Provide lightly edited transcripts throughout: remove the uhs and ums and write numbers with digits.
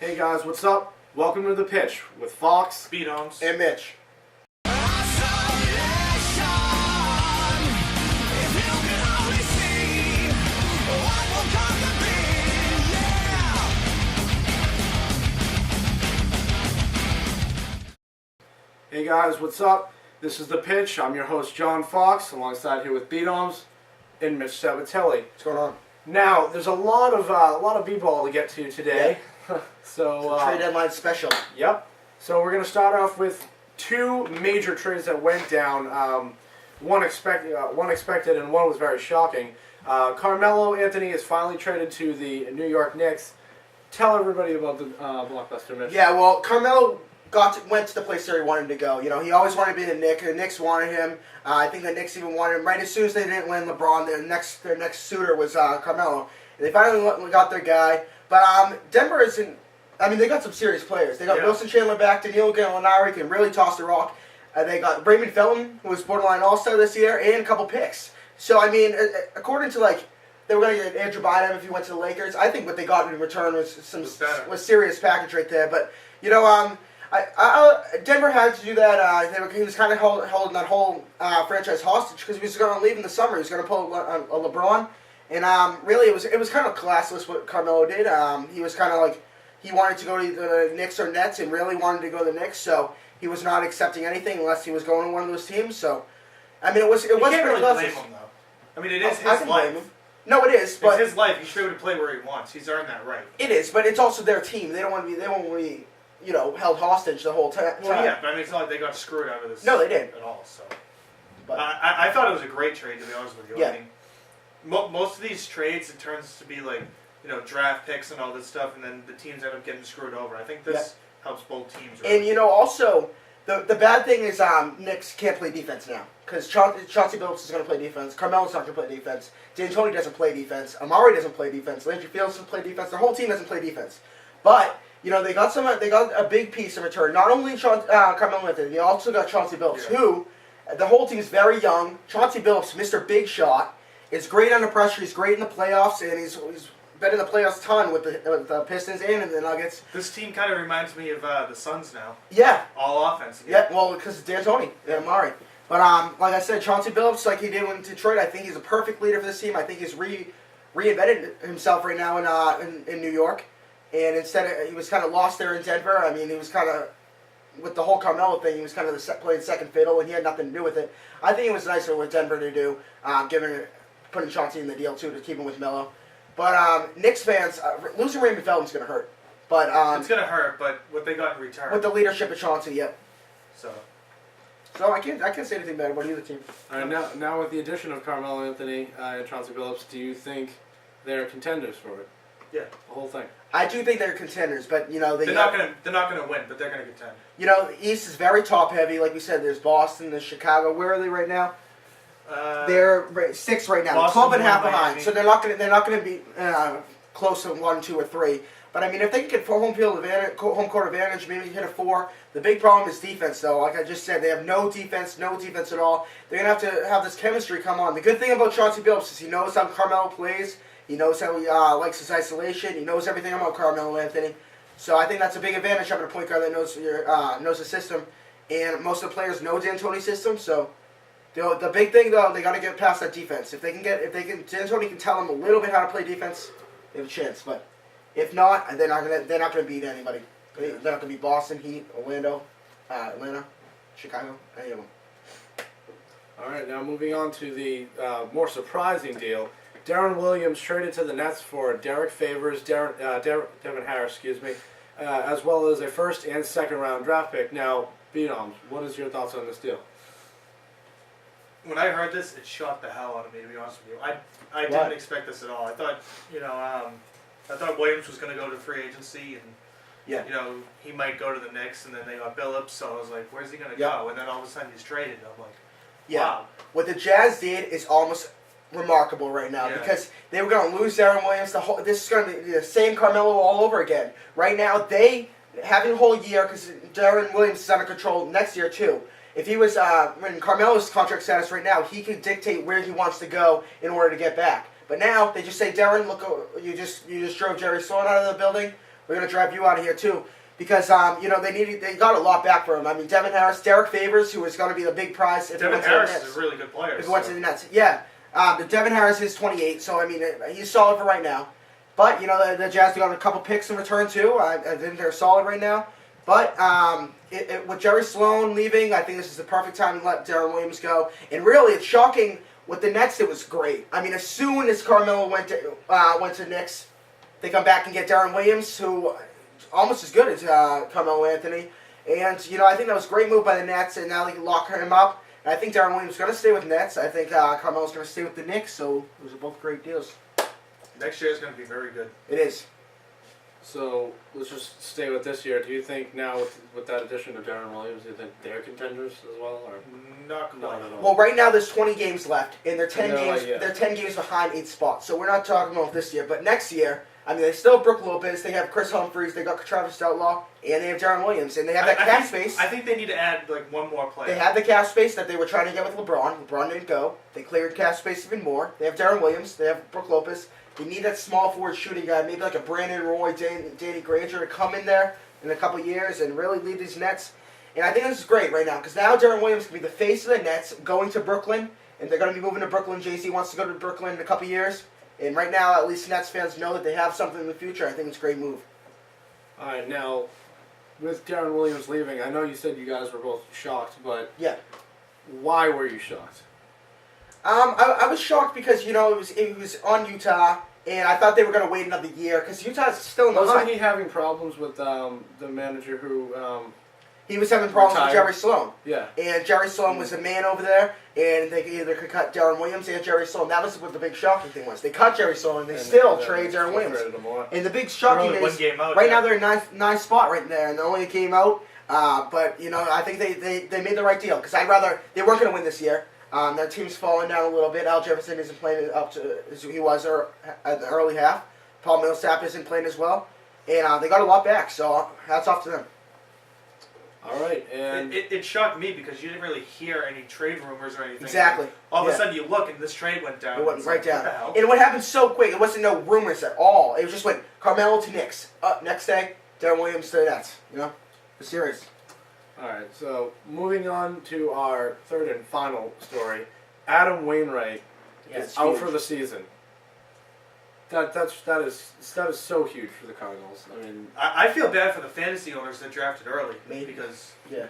Hey guys, what's up? Welcome to The Pitch with Fox, Speed Homes, and Mitch. Hey guys, what's up? This is The Pitch. I'm your host, John Fox, alongside here with Beatoms and Mitch Sabatelli. What's going on? Now, there's a lot of b-ball to get to today. So trade deadline special. Yep. So we're going to start off with two major trades that went down. One expected and one was very shocking. Carmelo Anthony is finally traded to the New York Knicks. Tell everybody about the blockbuster, Mitch. Yeah, well, Carmelo went to the place where he wanted to go. You know, he always wanted to be the Knicks. The Knicks wanted him. I think the Knicks even wanted him. Right as soon as they didn't land LeBron, their next suitor was Carmelo. And they finally got their guy. But Denver isn't. I mean, they got some serious players. They got Wilson Chandler back, Danilo Gallinari can really toss the rock. They got Raymond Felton, who was borderline All-Star this year, and a couple picks. So, I mean, according to, they were going to get Andrew Bynum if he went to the Lakers. I think what they got in return was serious package right there. But, you know, Denver had to do that. He was kind of holding that whole franchise hostage because he was going to leave in the summer. He was going to pull a LeBron. And really, it was kind of classless what Carmelo did. He was kind of like, he wanted to go to the Knicks or Nets and really wanted to go to the Knicks, so he was not accepting anything unless he was going to one of those teams. So, I mean, it was you pretty can't really classless. blame him, though. I mean, it is his I life. Him. No, it is. But it's his life. He should be able to play where he wants. He's earned that right. It is, but it's also their team. They don't want to be. They won't be, held hostage the whole time. Well, yeah, but I mean, it's not like they got screwed out of this. No, they didn't at all. So, but I thought it was a great trade, to be honest with you. Yeah. I mean, most of these trades, it turns to be like, draft picks and all this stuff, and then the teams end up getting screwed over. I think this helps both teams. Really. And also the bad thing is Knicks can't play defense now because Chauncey Billups is going to play defense. Carmelo's not going to play defense. D'Antoni doesn't play defense. Amari doesn't play defense. Landry Fields doesn't play defense. The whole team doesn't play defense. But they got a big piece in return. Not only Carmelo Anthony, they also got Chauncey Billups, who the whole team is very young. Chauncey Billups, Mr. Big Shot, is great under pressure. He's great in the playoffs, and he's been in the playoffs a ton with the Pistons and the Nuggets. This team kind of reminds me of the Suns now. Yeah. All offense. Yeah, well, because of D'Antoni and Amari. But like I said, Chauncey Billups, like he did in Detroit, I think he's a perfect leader for this team. I think he's reinvented himself right now in New York. And he was kind of lost there in Denver. I mean, he was kind of, with the whole Carmelo thing, he was kind of playing second fiddle, and he had nothing to do with it. I think it was nicer with Denver to do, putting Chauncey in the deal, too, to keep him with Melo. But Knicks fans, losing Raymond Felton's going to hurt. But it's going to hurt, but what they got in return. With the leadership of Chauncey, yeah. So I can't say anything bad about either team. All right, now with the addition of Carmelo Anthony and Chauncey Billups, do you think they're contenders for it? Yeah, the whole thing. I do think they're contenders, but they're not gonna win, but they're gonna contend. The East is very top heavy, like we said. There's Boston, there's Chicago. Where are they right now? They're 6 right now. Boston, 12 and a half behind, Miami. so they're not gonna be close to 1, 2, or 3. But I mean, if they can get home court advantage, maybe hit a 4. The big problem is defense, though. Like I just said, they have no defense at all. They're gonna have to have this chemistry come on. The good thing about Chauncey Billups is he knows how Carmelo plays. He knows how he likes his isolation. He knows everything about Carmelo Anthony. So I think that's a big advantage having a point guard that knows the system. And most of the players know D'Antoni's system. So the big thing, though, they got to get past that defense. If D'Antoni can tell them a little bit how to play defense, they have a chance. But if not, they're not gonna beat anybody. They're not gonna beat Boston, Heat, Orlando, Atlanta, Chicago, any of them. All right, now moving on to the more surprising deal. Deron Williams traded to the Nets for Derek Favors, Devin Harris, as well as a first and second round draft pick. Now, Beatoms, what is your thoughts on this deal? When I heard this, it shocked the hell out of me, to be honest with you. I didn't expect this at all. I thought, I thought Williams was going to go to free agency, and he might go to the Knicks, and then they got Billups. So I was like, where's he going to go? And then all of a sudden he's traded. I'm like, wow. What the Jazz did is almost remarkable right now because they were going to lose Deron Williams. This is going to be the same Carmelo all over again. Right now, they having a whole year because Deron Williams is under control next year too. If he was in Carmelo's contract status right now, he could dictate where he wants to go in order to get back. But now they just say, Deron, look, you just drove Jerry Sloan out of the building. we're going to drive you out of here too. Because, they got a lot back for him. I mean, Devin Harris, Derek Favors, who is going to be the big prize if Devin he went to the Harris Nets. is a really good player. If he went to the Nets. Yeah. The Devin Harris is 28, so, I mean, he's solid for right now. But, the Jazz got a couple picks in return, too. I think they're solid right now. But with Jerry Sloan leaving, I think this is the perfect time to let Deron Williams go. And really, it's shocking. With the Nets, it was great. I mean, as soon as Carmelo went to Knicks, they come back and get Deron Williams, who almost as good as Carmelo Anthony. And, I think that was a great move by the Nets, and now they can lock him up. And I think Deron Williams is going to stay with Nets. I think Carmelo's going to stay with the Knicks, so those are both great deals. Next year is going to be very good. It is. So let's just stay with this year. Do you think now with that addition of Deron Williams, do you think they're contenders as well, or not quite? Not at all. Well, right now there's 20 games left, and they're 10 And they're games. like, yeah. They're 10 games behind 8 spots. So we're not talking about this year, but next year. I mean, they still have Brook Lopez. They have Chris Humphries. They got Travis Outlaw, and they have Deron Williams, and they have that cap space. I think they need to add like one more player. They have the cap space that they were trying to get with LeBron. LeBron didn't go. They cleared cap space even more. They have Deron Williams. They have Brook Lopez. They need that small forward shooting guy, maybe like a Brandon Roy, Danny Granger, to come in there in a couple years and really lead these Nets. And I think this is great right now because now Deron Williams can be the face of the Nets going to Brooklyn, and they're going to be moving to Brooklyn. Jay-Z wants to go to Brooklyn in a couple years. And right now, at least Nets fans know that they have something in the future. I think it's a great move. All right, now with Deron Williams leaving, I know you said you guys were both shocked, but Yeah. why were you shocked? I was shocked because it was on Utah, and I thought they were going to wait another year because Utah's still in the Wasn't hunt. he having problems with the manager who? He was having problems with Retired. Jerry Sloan. Yeah. And Jerry Sloan was the man over there, and they either could cut Deron Williams and Jerry Sloan. That was what the big shocking thing was. They cut Jerry Sloan, and they still trade Deron Williams. And the big shocking They're only one game out, right yeah. now they're in ninth spot right there, and they're only a game out. But I think they made the right deal because they weren't going to win this year. Their team's falling down a little bit. Al Jefferson isn't playing up to as he was at the early half. Paul Millsap isn't playing as well, and they got a lot back. So hats off to them. All right, and It shocked me because you didn't really hear any trade rumors or anything. Exactly. All of a sudden you look and this trade went down. It went It's right like, down. What the hell? And what happened so quick, it wasn't no rumors at all. It just went Carmelo to Knicks. Next day, Deron Williams to the Nets. The series. all right. So moving on to our third and final story, Adam Wainwright is it's out huge. for the season. That is so huge for the Cardinals. I mean, I feel bad for the fantasy owners that drafted early. Maybe. Because Yeah.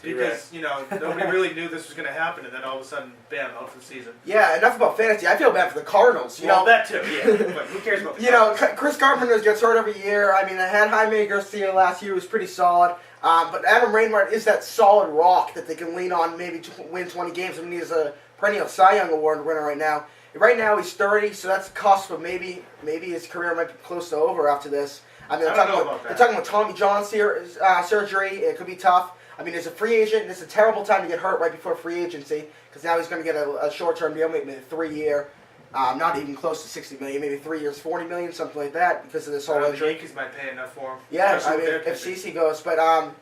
nobody really knew this was going to happen, and then all of a sudden, bam, out for the season. Yeah, enough about fantasy. I feel bad for the Cardinals. Well, that too, yeah. But who cares about the Cardinals? Chris Carpenter gets hurt every year. I mean, I had Jaime Garcia last year, who was pretty solid. But Adam Wainwright is that solid rock that they can lean on maybe to win 20 games. I mean, he's a perennial Cy Young Award winner right now. Right now, he's 30, so that's the cusp of maybe his career might be close to over after this. I mean, I don't know about they're that. talking about Tommy John surgery. It could be tough. I mean, as a free agent, it's a terrible time to get hurt right before free agency because now he's going to get a short-term deal, maybe a 3-year, not even close to $60 million, maybe 3 years, $40 million, something like that because of this whole The injury. Yankees might pay enough for him. Yeah, especially I with mean, their if pitching. CC goes. But,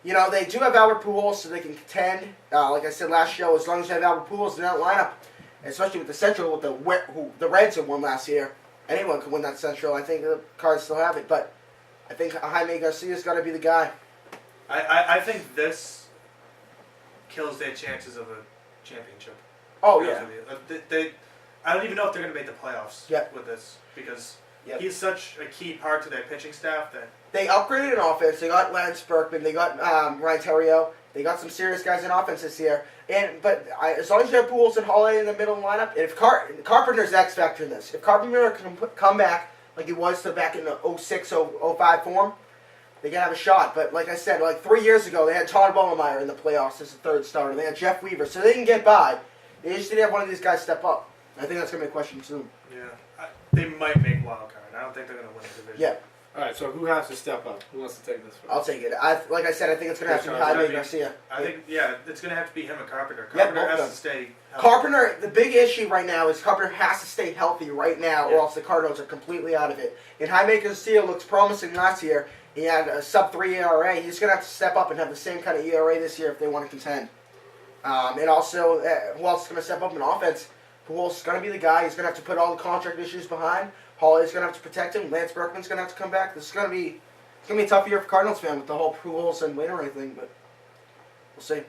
they do have Albert Pujols, so they can contend. Like I said last show, as long as you have Albert Pujols in that lineup, especially with the Central, with who the Reds had won last year, anyone could win that Central. I think the Cards still have it. But I think Jaime Garcia's got to be the guy. I think this kills their chances of a championship. Oh, To be yeah. honest with you. I don't even know if they're going to make the playoffs Yep. with this because Yep. he's such a key part to their pitching staff that They upgraded an offense. They got Lance Berkman. They got Ryan Terrio. They got some serious guys in offense this year. But as long as you have Pujols and Holiday in the middle lineup, and if Carpenter's X factor in this, if Carpenter can come back like he was back in the 06, 05 form, they can have a shot. But like I said, like 3 years ago, they had Todd Bullemeyer in the playoffs as a third starter. They had Jeff Weaver, so they can get by. They just need to have one of these guys step up. I think that's going to be a question soon. they might make wild card. I don't think they're going to win the division. Yeah, all right. So who has to step up? Who wants to take this first? I'll take it. Like I said, I think it's going to have to be Jaime Garcia. I think, it's going to have to be him and Carpenter. Yeah, Carpenter both of has them. to stay healthy. Carpenter, the big issue right now is Carpenter has to stay healthy right now, Yeah. or else the Cardinals are completely out of it. And Jaime Garcia looks promising last year. He had a sub-3 ERA. He's going to have to step up and have the same kind of ERA this year if they want to contend. And also, who else is going to step up in offense? Who else is going to be the guy? He's going to have to put all the contract issues behind. Holiday's going to have to protect him. Lance Berkman's going to have to come back. This is going to be It's gonna be a tough year for Cardinals fan with the whole Pujols and Wainwright thing, but we'll see.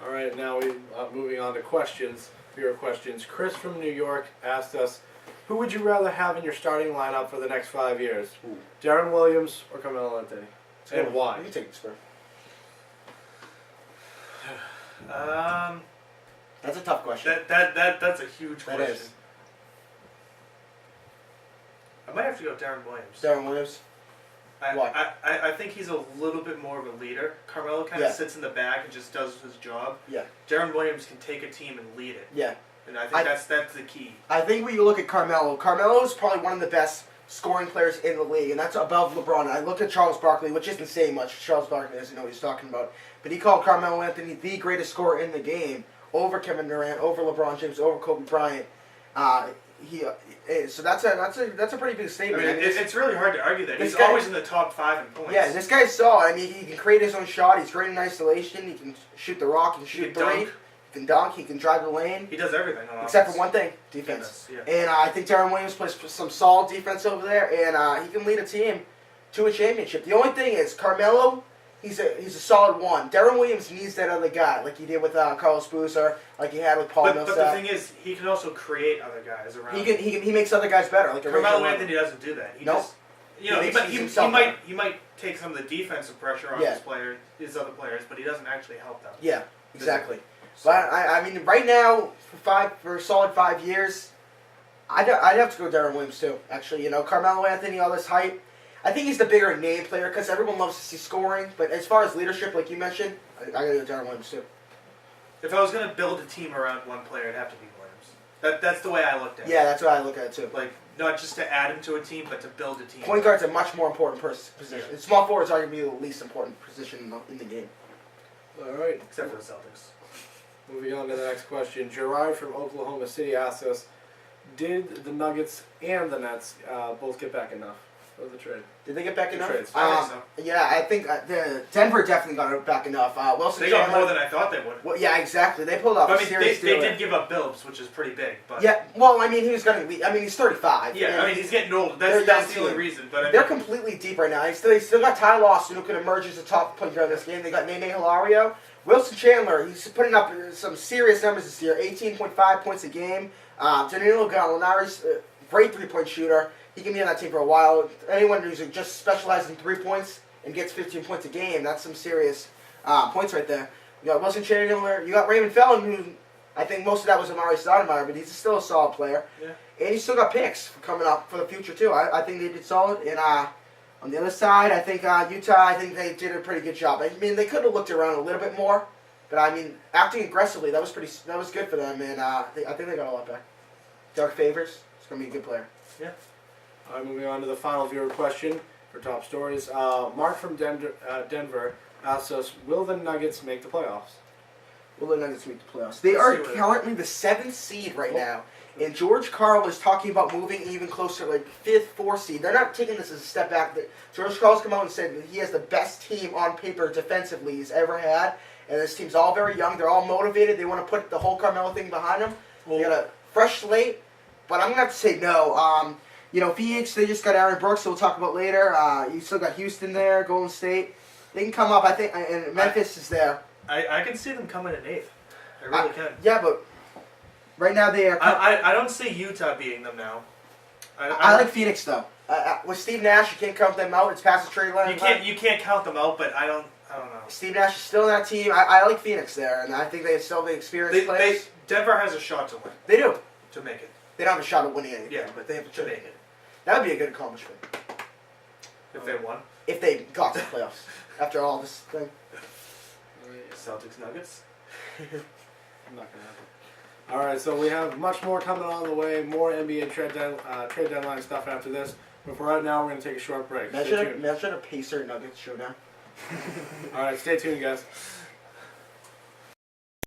All right, now we moving on to questions. Viewer questions. Chris from New York asked us, who would you rather have in your starting lineup for the next 5 years? Ooh. Deron Williams or Carmelo Anthony? And why? You take this first. That's a tough question. That's a huge That question. is. I might have to go Deron Williams. Deron Williams. Why? I think he's a little bit more of a leader. Carmelo kind of sits in the back and just does his job. Yeah. Deron Williams can take a team and lead it. Yeah. And I think that's the key. I think when you look at Carmelo, Carmelo is probably one of the best scoring players in the league, and that's above LeBron. I look at Charles Barkley, which isn't saying much. Charles Barkley doesn't know what he's talking about. But he called Carmelo Anthony the greatest scorer in the game, over Kevin Durant, over LeBron James, over Kobe Bryant. So that's a pretty big statement. I mean, it's really hard to argue that. He's guy, always in the top 5 in points. Yeah, this guy's solid. I mean, he can create his own shot. He's great in isolation. He can shoot the rock. He can shoot three. Dunk. He can dunk. He can drive the lane. He does everything. Except for one thing, defense. Yeah. And I think Deron Williams plays some solid defense over there, and he can lead a team to a championship. The only thing is, Carmelo, he's a solid one. Deron Williams needs that other guy, like he did with Carlos Boozer, like he had with Paul Millsap. But the thing is, he can also create other guys around. He makes other guys better. Like Carmelo Anthony doesn't do that. He just, you know, he might take some of the defensive pressure off his other players, but he doesn't actually help them. Yeah, exactly. But I mean, right now, for a solid 5 years, I'd have to go Deron Williams too. Actually, you know, Carmelo Anthony, all this hype. I think he's the bigger name player because everyone loves to see scoring. But as far as leadership, like you mentioned, I gotta go Deron Williams too. If I was gonna build a team around one player, it'd have to be Williams. That's the way I looked at it. Yeah, that's what I look at it too. Like, not just to add him to a team, but to build a team. Point guard's a much more important position. Yeah. Small forward's arguably the least important position in the game. All right. Except for the Celtics. Moving on to the next question. Gerard from Oklahoma City asks us, did the Nuggets and the Nets both get back enough for the trade? Did they get back enough? Trades. I think so. Yeah, I think Denver definitely got back enough. Wilson They got more than I thought they would. Well, yeah, exactly. They pulled off But, a I mean, serious they deal. did give up Billups, which is pretty big. But Yeah, well, I mean, he was going to be. I mean, he's 35. yeah, I mean, he's getting old. They're That's young the only team. reason. But I mean, They're completely deep right now. They still got Ty Lawson, who could emerge as a top point guard in this game. They got Nene Hilario. Wilson Chandler, he's putting up some serious numbers this year. 18.5 points a game. Danilo Gallinari's a great three-point shooter. He can be on that team for a while. Anyone who's just specialized in 3 points and gets 15 points a game, that's some serious points right there. You got Wilson Chandler. You got Raymond Felton, who I think most of that was Amari Stoudemire, but he's still a solid player. Yeah. And you still got picks coming up for the future, too. I think they did solid. And on the other side, I think Utah, I think they did a pretty good job. I mean, they could have looked around a little bit more. But, I mean, acting aggressively, that was good for them. And I think they got a lot back. Dark Favors, it's going to be a good player. Yeah. All right, moving on to the final viewer question for top stories. Mark from Denver asks us, will the Nuggets make the playoffs? Will the Nuggets make the playoffs? They are currently the 7th seed right now. And George Karl is talking about moving even closer, like 5th, 4th seed. They're not taking this as a step back. George Karl's come out and said that he has the best team on paper defensively he's ever had. And this team's all very young. They're all motivated. They want to put the whole Carmelo thing behind them. They got a fresh slate. But I'm going to have to say no. You know, Phoenix, they just got Aaron Brooks, so we'll talk about later. You still got Houston there, Golden State. They can come up, I think, and Memphis is there. I can see them coming in 8th. I really can. Yeah, but right now they are... I don't see Utah beating them now. I like Phoenix, though. With Steve Nash, you can't count them out. It's past the trade line. You can't count them out, but I don't know. Steve Nash is still on that team. I like Phoenix there, and I think they still have the experienced players. Denver has a shot to win. They do. To make it. They don't have a shot at winning anything, Yeah, but they have to make it. That would be a good accomplishment. If they won. If they got to the playoffs after all this thing. Celtics Nuggets. Not going to happen. All right, so we have much more coming on the way, more NBA trade deadline stuff after this. But for right now, we're going to take a short break. Imagine a Pacer Nuggets showdown. All right, stay tuned, guys.